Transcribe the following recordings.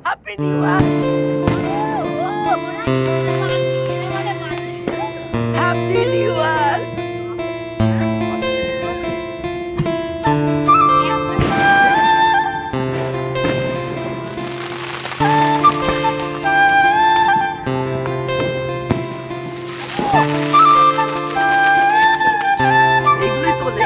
Happy new year, happy new year. এগুলোই তোলে,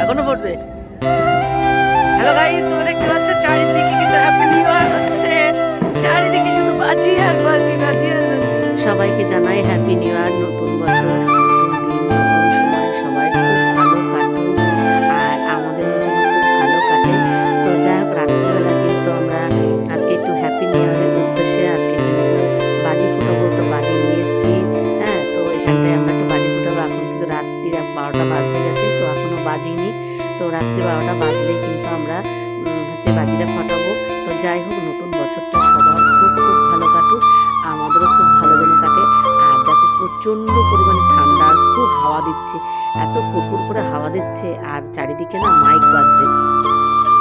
এখনো পড়বে। হ্যালো গাইস, তোমরা দেখতে পাচ্ছ চারিদিকে কিন্তু হ্যাপি নিউ ইয়ার হচ্ছে, চারিদিকে শুধু বাজি আর বাজি বাজি আর সবাইকে জানাই হ্যাপি নিউ ইয়ার, নতুন বছর, নতুন দিন, নতুন সময়, সবাই খুব ভালো কাটুক আর আমাদেরও যেন খুব ভালো কাটে। তো যাই হোক, রাত্রিবেলা কিন্তু আমরা আজকে একটু হ্যাপি নিউ ইয়ারের উদ্দেশ্যে আজকে কিন্তু বাজি ফুটাবো, তো বাজি নিয়ে এসেছি। হ্যাঁ, তো এখানটায় আমরা একটু বাজি ফুটাবো। এখন কিন্তু রাত্রির 12টা বাজতে গেছে, তো এখনো বাজিনি। তো রাত্রি 12টা বাজলেই কিন্তু আমরা হচ্ছে বাজিটা ফাটাবো। তো যাই হোক, নতুন বছরটা সবার খুব খুব ভালো কাটুক, আমাদেরও খুব ভালো যেন কাটে। আর দেখো, প্রচণ্ড পরিমাণে ঠান্ডা, খুব হাওয়া দিচ্ছে, এত ফুরফুর করে হাওয়া দিচ্ছে আর চারিদিকে না মাইক বাজছে।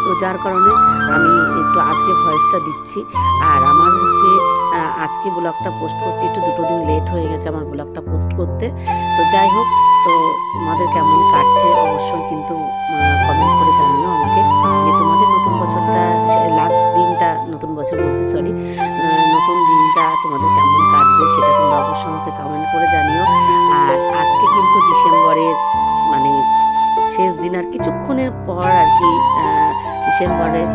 তো যার কারণে আমি একটু আজকে ভয়েসটা দিচ্ছি। আর আমার হচ্ছে আজকে ব্লগটা পোস্ট করছি, একটু 2 দিন লেট হয়ে গেছে আমার ব্লগটা পোস্ট করতে। তো যাই হোক, তো তোমাদের কেমন কাটছে অবশ্যই কিন্তু কমেন্ট করে জানিও আমাকে, যে তোমাদের নতুন বছরটা, লাস্ট দিনটা, নতুন বছর বলছি সরি, নতুন দিনটা তোমাদের কেমন কাটবে সেটা তোমরা অবশ্যই আমাকে কমেন্ট করে জানিও। আর আজকে কিন্তু ডিসেম্বরের মানে শেষ দিন, আর কিছুক্ষণের পর আর কি ডিসেম্বরের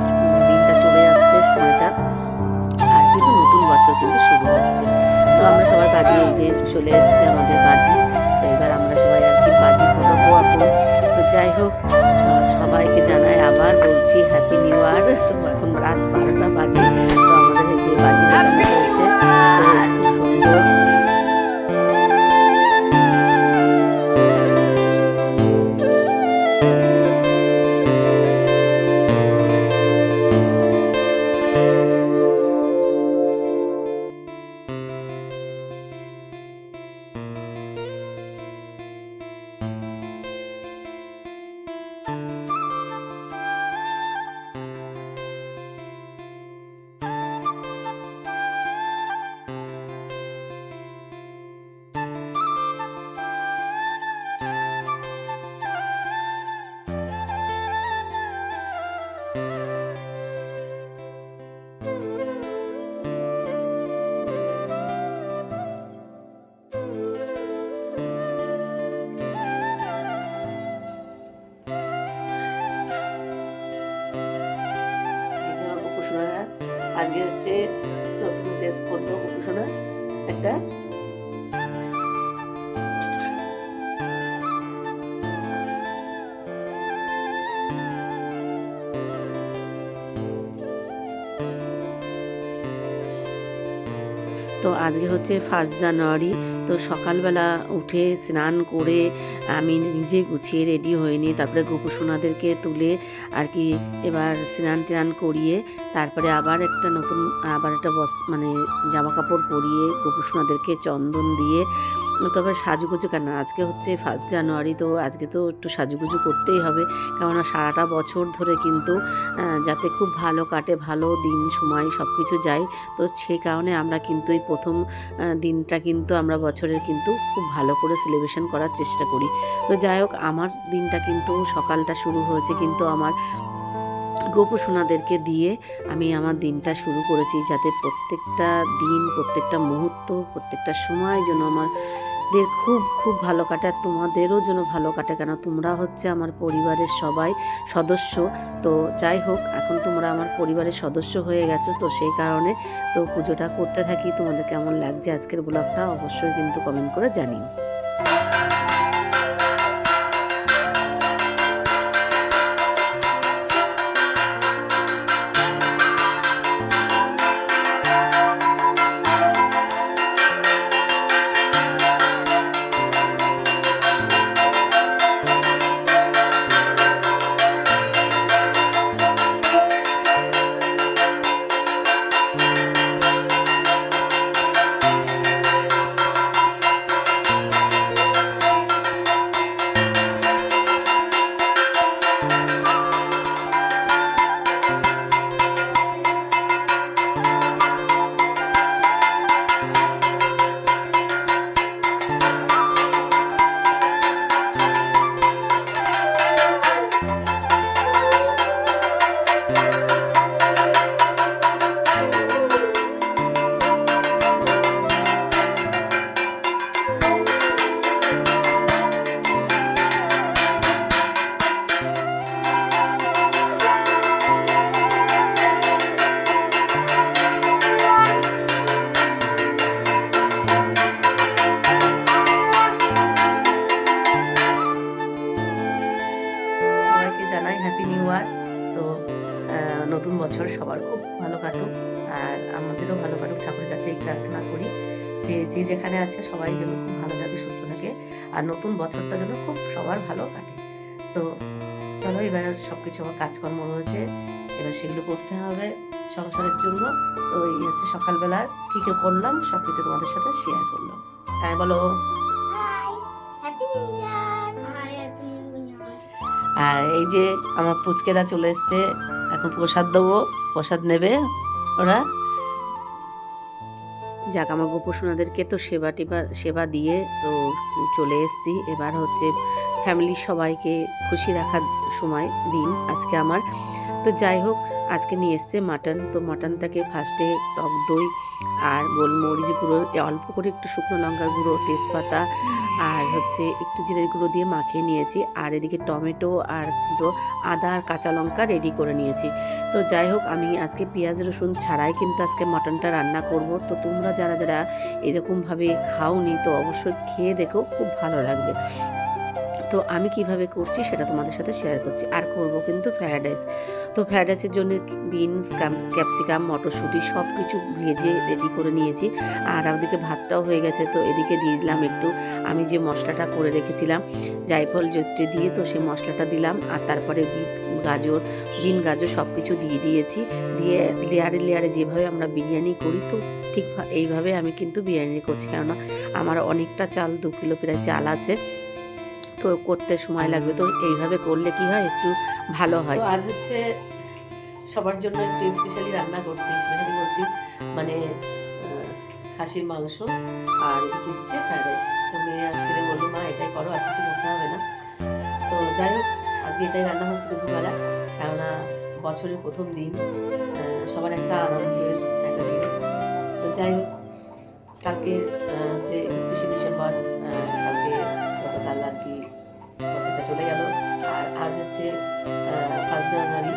দিনটা চলে যাচ্ছে, সময়টা, আর কিন্তু নতুন বছর কিন্তু শুরু হচ্ছে। তো আমরা সবাই বাজি, এই যে চলে এসছে আমাদের বাজি, তো এবার আমরা সবাই আর কি বাজি ফোটাবো এখন। তো যাই হোক, সবাইকে জানাই, আবার বলছি হ্যাপি নিউ ইয়ার। তো এখন রাত 12টা বাজে, তো আমাদের এই যে বাজি ফোটানো চলছে, তো খুব সুন্দর। আজকে হচ্ছে নতুন ড্রেস পরবো কুকুরসোনা একটা। তো আজকে হচ্ছে 1 জানুয়ারি। তো সকালবেলা উঠে স্নান করে আমি নিজে গুছিয়ে রেডি হয়ে নিই, তারপরে গোপুসোনাদেরকে তুলে আর কি এবার স্নান টান করিয়ে তারপরে আবার একটা নতুন মানে জামা কাপড় পরিয়ে গোপুসোনাদেরকে চন্দন দিয়ে, তবে সাজুগুজু কেন, আজকে হচ্ছে 1 জানুয়ারি, তো আজকে তো একটু সাজুগুজু করতেই হবে, কেননা সারাটা বছর ধরে কিন্তু যাতে খুব ভালো কাটে, ভালো দিন সময় সব কিছু যায়। তো সেই কারণে আমরা কিন্তু এই প্রথম দিনটা কিন্তু আমরা বছরের কিন্তু খুব ভালো করে সেলিব্রেশন করার চেষ্টা করি। তো যাই হোক, আমার দিনটা কিন্তু সকালটা শুরু হয়েছে কিন্তু আমার গোপুসোনাদেরকে দিয়ে আমি আমার দিনটা শুরু করেছি, যাতে প্রত্যেকটা দিন, প্রত্যেকটা মুহূর্ত, প্রত্যেকটা সময় যেন আমাদের খুব খুব ভালো কাটে, আর তোমাদেরও যেন ভালো কাটে, কেন তোমরা হচ্ছে আমার পরিবারের সবাই সদস্য। তো যাই হোক, এখন তোমরা আমার পরিবারের সদস্য হয়ে গেছো, তো সেই কারণে তো পুজোটা করতে থাকি। তোমাদের কেমন লাগছে আজকের ব্লগটা অবশ্যই কিন্তু কমেন্ট করে জানিও। যে যে যেখানে আছে সবাই যেন খুব ভালো থাকে, সুস্থ থাকে, আর নতুন বছরটা যেন খুব সবার ভালো কাটে। তো চলো, এবার সব কিছু আমার কাজকর্ম রয়েছে, এবার সেগুলো করতে হবে সংসারের জন্য। তো এই হচ্ছে সকালবেলা কী কী করলাম সব কিছু তোমাদের সাথে শেয়ার করলাম। হ্যাঁ বলো। আর এই যে আমার পুচকেরা চলে এসছে, এখন প্রসাদ দেবো, প্রসাদ নেবে ওরা। যাক, আমার গোপসোনাদেরকে তো সেবা দিয়ে তো চলে এসেছি। এবার হচ্ছে ফ্যামিলির সবাইকে খুশি রাখার সময় দিন আজকে আমার। তো যাই হোক, আজকে নিয়ে এসছে মাটন। তো মাটনটাকে ফার্স্টে টক দই আর গোলমরিচ গুঁড়ো, অল্প করে একটু শুকনো লঙ্কার গুঁড়ো, তেজপাতা আর হচ্ছে একটু জিরের গুঁড়ো দিয়ে মাখিয়ে নিয়েছি। আর এদিকে টমেটো আর দুটো আদা আর কাঁচা লঙ্কা রেডি করে নিয়েছি। তো যাই হোক, আমি আজকে পেঁয়াজ রসুন ছাড়াই কিন্তু আজকে মাটনটা রান্না করব। তো তোমরা যারা যারা এরকমভাবে খাওনি তো অবশ্যই খেয়ে দেখো, খুব ভালো লাগবে। তো আমি কিভাবে করছি সেটা তোমাদের সাথে শেয়ার করছি। আর করব কিন্তু ফ্রায়েড রাইস। তো ফ্রায়েড রাইসের জন্য বিনস, ক্যাপসিকাম, মটরশুঁটি সব কিছু ভেজে রেডি করে নিয়েছি। আর ওদিকে ভাতটাও হয়ে গেছে। তো এদিকে দিয়ে দিলাম একটু আমি যে মশলাটা করে রেখেছিলাম জায়ফল জয়িত্রী দিয়ে, তো সেই মশলাটা দিলাম। আর তারপরে বিন গাজর সব কিছু দিয়ে দিয়েছি। দিয়ে লেয়ারে লেয়ারে যেভাবে আমরা বিরিয়ানি করি, তো ঠিক এইভাবে আমি কিন্তু বিরিয়ানি করছি। কেননা আমার অনেকটা চাল, 2 কিলো প্রায় চাল আছে, তো করতে সময় লাগবে। তো এইভাবে করলে কি হয়, একটু ভালো হয়। তো আজ হচ্ছে সবার জন্য একটু স্পেশালি রান্না করছি, স্পেশালি করছি মানে খাসির মাংস আর এদিকে হচ্ছে ফ্রাইড রাইস। তো মেয়ে আর ছেলে বললো মা এটাই করো, আর কিছু করতে হবে না। তো যাই হোক, আজকে এটাই রান্না হচ্ছে দুপুরবেলা, কেননা বছরের প্রথম দিন, সবার একটা আনন্দের একটা দিন। তো যাই হোক, কালকে হচ্ছে 31শে ডিসেম্বর, কালকে গতকাল আর কি বছরটা চলে গেল। আর আজ হচ্ছে 1 জানুয়ারি।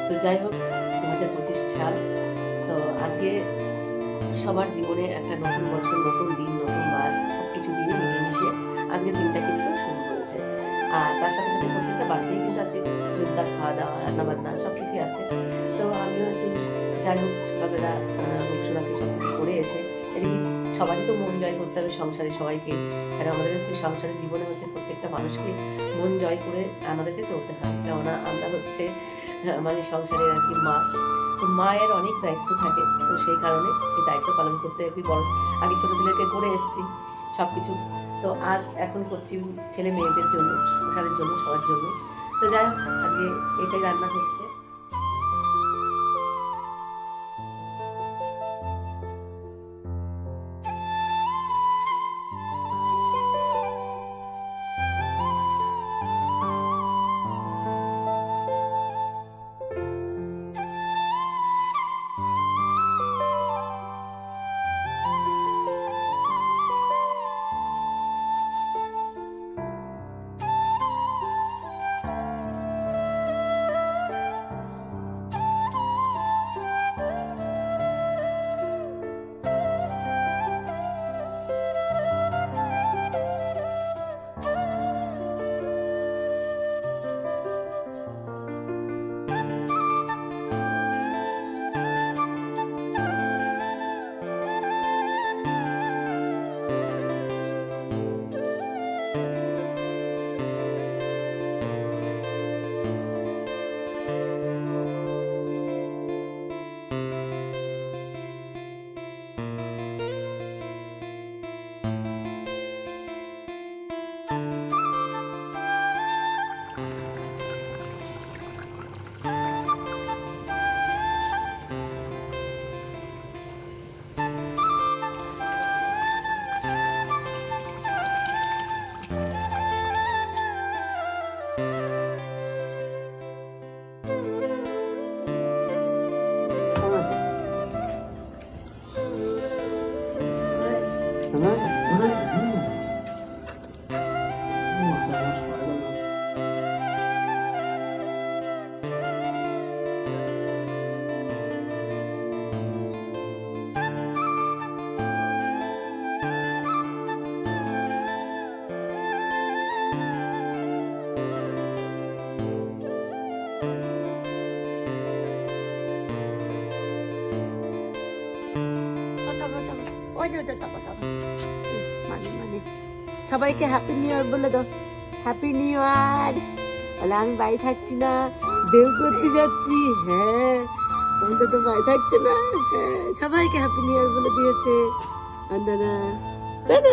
তো যাই হোক, 2025 সাল। তো আজকে সবার জীবনে একটা নতুন বছর, নতুন দিন, নতুন বার, সব কিছু দিয়ে মিলেমিশে আজকের দিনটা কিন্তু শুরু হয়েছে। আর তার সাথে সাথে প্রত্যেকটা বাড়িতেই কিন্তু আজকে জোরদার খাওয়া দাওয়া, রান্নাবান্না সব কিছুই আছে। তো আমিও একটু যাই হোক সকালবেলা গোপসোনাকে সব কিছু করে এসে এদিকে সবারই তো মন জয় করতে হবে, সংসারে সবাইকে। আর আমাদের হচ্ছে সংসারের জীবনে হচ্ছে প্রত্যেকটা মানুষকে মন জয় করে আমাদেরকে চলতে হয়। কেননা আমরা হচ্ছে মানে সংসারের আর কি মা। তো মায়ের অনেক দায়িত্ব থাকে, তো সেই কারণে সেই দায়িত্ব পালন করতে আর কি বড় আগে ছোটো ছেলেকে করে এসেছি সব কিছু। তো আজ এখন করছি ছেলে মেয়েদের জন্য, সংসারের জন্য, সবার জন্য। তো যাই হোক, আজকে এটাই রান্না হচ্ছে। ওই যে ওটা তাকো মানে মানে সবাইকে হ্যাপি নিউ ইয়ার বলে দাও। Happy new year. বলে আমি বাড়ি থাকছি না, দেউ করতে যাচ্ছি। হ্যাঁ, তোমাদের তো বাড়ি থাকছে না। হ্যাঁ, সবাইকে হ্যাপি নিউ ইয়ার বলে দিয়েছে অন্দনা, তাই না?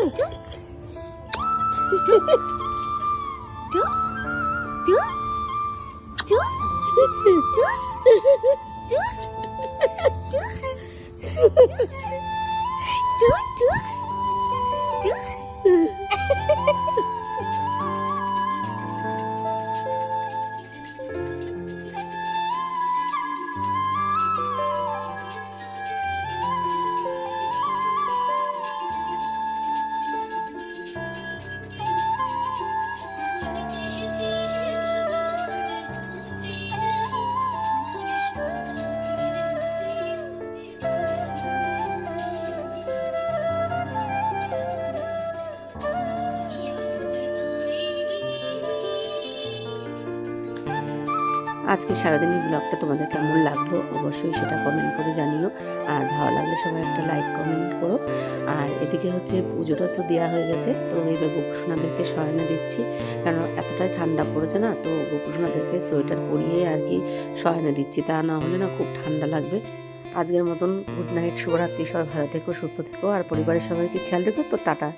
আজকে সারাদিনের ব্লগটা তোমাদের কেমন লাগলো অবশ্যই সেটা কমেন্ট করে জানিও। আর ভালো লাগলে সবাই একটা লাইক কমেন্ট করো। আর এদিকে হচ্ছে পুজোটা তো দেওয়া হয়ে গেছে, তো এবার গোপুসোনাদেরকে শয়নে দিচ্ছি, কারণ এতটাই ঠান্ডা পড়েছে না, তো গোপুসোনাদেরকে সোয়েটার পরিয়ে আর কি শয়নে দিচ্ছি, তা না হলে না খুব ঠান্ডা লাগবে। আজকের মতন গুড নাইট, শুভরাত্রি। সবাই ভালো থেকো, সুস্থ থেকো, আর পরিবারের সবাইকে খেয়াল রেখো। তো টাটা।